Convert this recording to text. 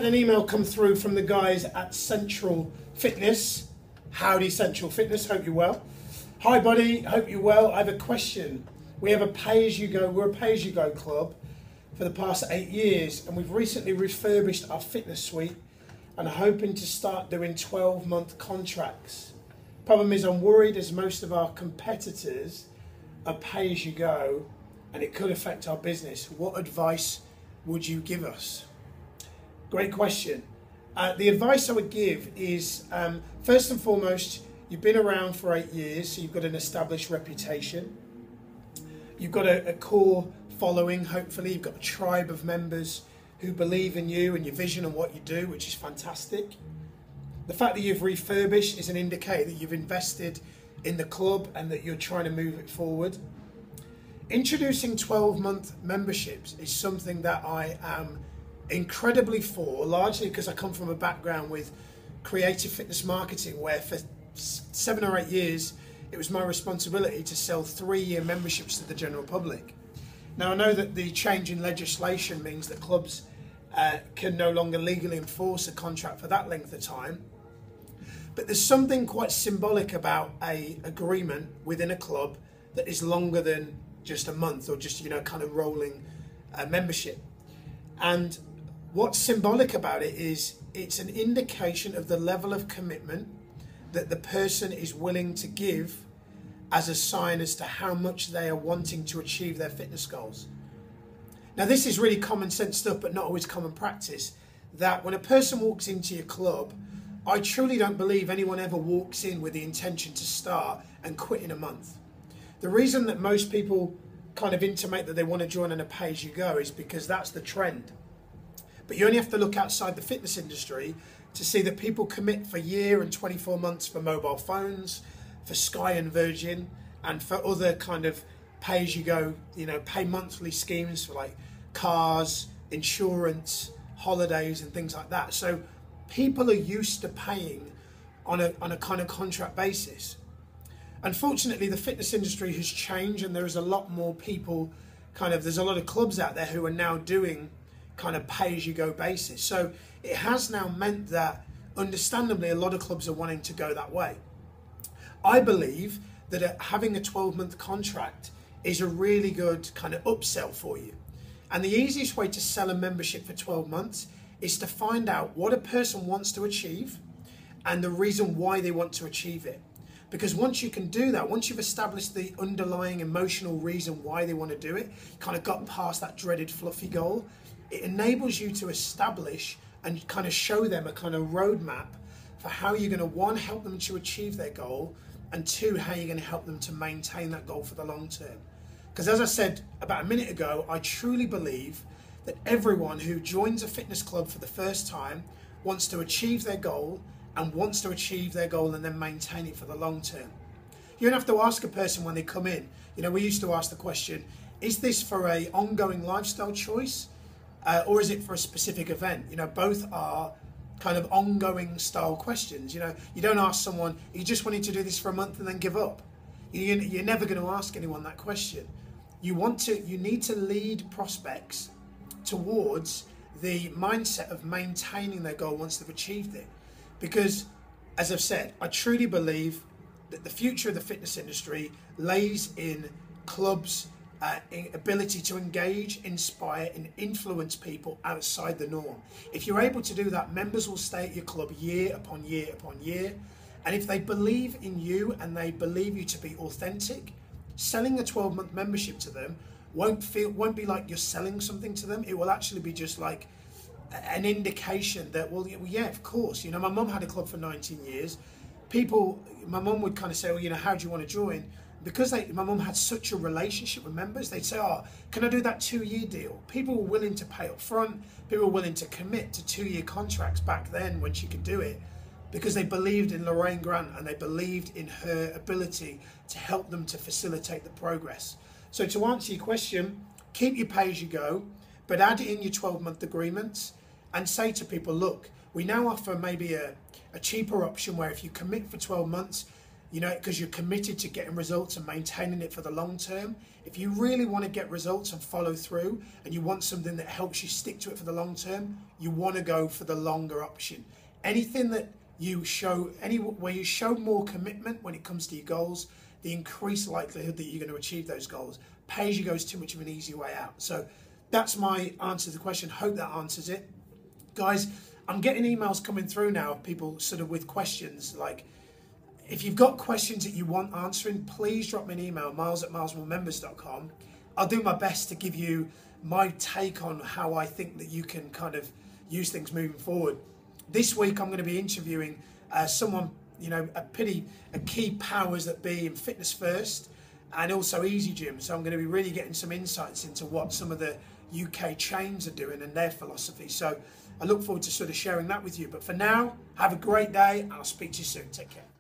had an email come through from the guys at Central Fitness. Howdy, Central Fitness. Hope you're well. Hi, buddy. Hope you're well. I have a question. We have a pay-as-you-go. We're a pay-as-you-go club for the past 8 years, and we've recently refurbished our fitness suite and are hoping to start doing 12-month contracts. Problem is, I'm worried as most of our competitors are pay-as-you-go, and it could affect our business. What advice would you give us? Great question. The advice I would give is, first and foremost, you've been around for 8 years, so you've got an established reputation. You've got a core following, hopefully. You've got a tribe of members who believe in you and your vision and what you do, which is fantastic. The fact that you've refurbished is an indicator that you've invested in the club and that you're trying to move it forward. Introducing 12-month memberships is something that I am incredibly for, largely because I come from a background with creative fitness marketing, where for 7 or 8 years it was my responsibility to sell 3-year memberships to the general public. Now, I know that the change in legislation means that clubs can no longer legally enforce a contract for that length of time, but there's something quite symbolic about an agreement within a club that is longer than just a month or just, kind of rolling membership. And what's symbolic about it is it's an indication of the level of commitment that the person is willing to give as a sign as to how much they are wanting to achieve their fitness goals. Now, this is really common sense stuff, but not always common practice, that when a person walks into your club, I truly don't believe anyone ever walks in with the intention to start and quit in a month. The reason that most people kind of intimate that they want to join on a pay-as-you-go is because that's the trend. But you only have to look outside the fitness industry to see that people commit for a year and 24 months for mobile phones, for Sky and Virgin, and for other kind of pay-as-you-go, pay monthly schemes for like cars, insurance, holidays and things like that. So people are used to paying on a kind of contract basis. Unfortunately, the fitness industry has changed, and there is a lot more people, there's a lot of clubs out there who are now doing kind of pay-as-you-go basis. So it has now meant that, understandably, a lot of clubs are wanting to go that way. I believe that having a 12-month contract is a really good kind of upsell for you. And the easiest way to sell a membership for 12 months is to find out what a person wants to achieve and the reason why they want to achieve it. Because once you can do that, once you've established the underlying emotional reason why they want to do it, kind of got past that dreaded fluffy goal, it enables you to establish and kind of show them a kind of roadmap for how you're going to, 1, help them to achieve their goal, and 2, how you're going to help them to maintain that goal for the long term. Because as I said about a minute ago, I truly believe that everyone who joins a fitness club for the first time wants to achieve their goal and wants to achieve their goal and then maintain it for the long term. You don't have to ask a person when they come in. We used to ask the question, is this for an ongoing lifestyle choice or is it for a specific event? Both are kind of ongoing style questions. You don't ask someone, are you just wanting to do this for a month and then give up? You're never going to ask anyone that question. You need to lead prospects towards the mindset of maintaining their goal once they've achieved it. Because, as I've said, I truly believe that the future of the fitness industry lays in clubs' ability to engage, inspire, and influence people outside the norm. If you're able to do that, members will stay at your club year upon year upon year. And if they believe in you and they believe you to be authentic, selling a 12-month membership to them won't be like you're selling something to them. It will actually be just like an indication that, well, yeah, of course. My mum had a club for 19 years. My mum would kind of say, well, how do you want to join? Because my mum had such a relationship with members, they'd say, oh, can I do that 2-year deal? People were willing to pay up front. People were willing to commit to 2-year contracts back then when she could do it, because they believed in Lorraine Grant and they believed in her ability to help them to facilitate the progress. So to answer your question, keep your pay-as-you-go, but add in your 12-month agreements and say to people, look, we now offer maybe a cheaper option where if you commit for 12 months, you know, because you're committed to getting results and maintaining it for the long term. If you really want to get results and follow through, and you want something that helps you stick to it for the long term, you want to go for the longer option. Anything that you show, where you show more commitment when it comes to your goals, the increased likelihood that you're going to achieve those goals. Pay as you go is too much of an easy way out. So that's my answer to the question. Hope that answers it. Guys, I'm getting emails coming through now, people sort of with questions. Like, if you've got questions that you want answering, please drop me an email, miles@milesmoremembers.com. I'll do my best to give you my take on how I think that you can kind of use things moving forward. This week I'm going to be interviewing someone, you know, a key powers that be in Fitness First and also Easy Gym. So I'm going to be really getting some insights into what some of the UK chains are doing and their philosophy. So I look forward to sort of sharing that with you. But for now, have a great day and I'll speak to you soon. Take care.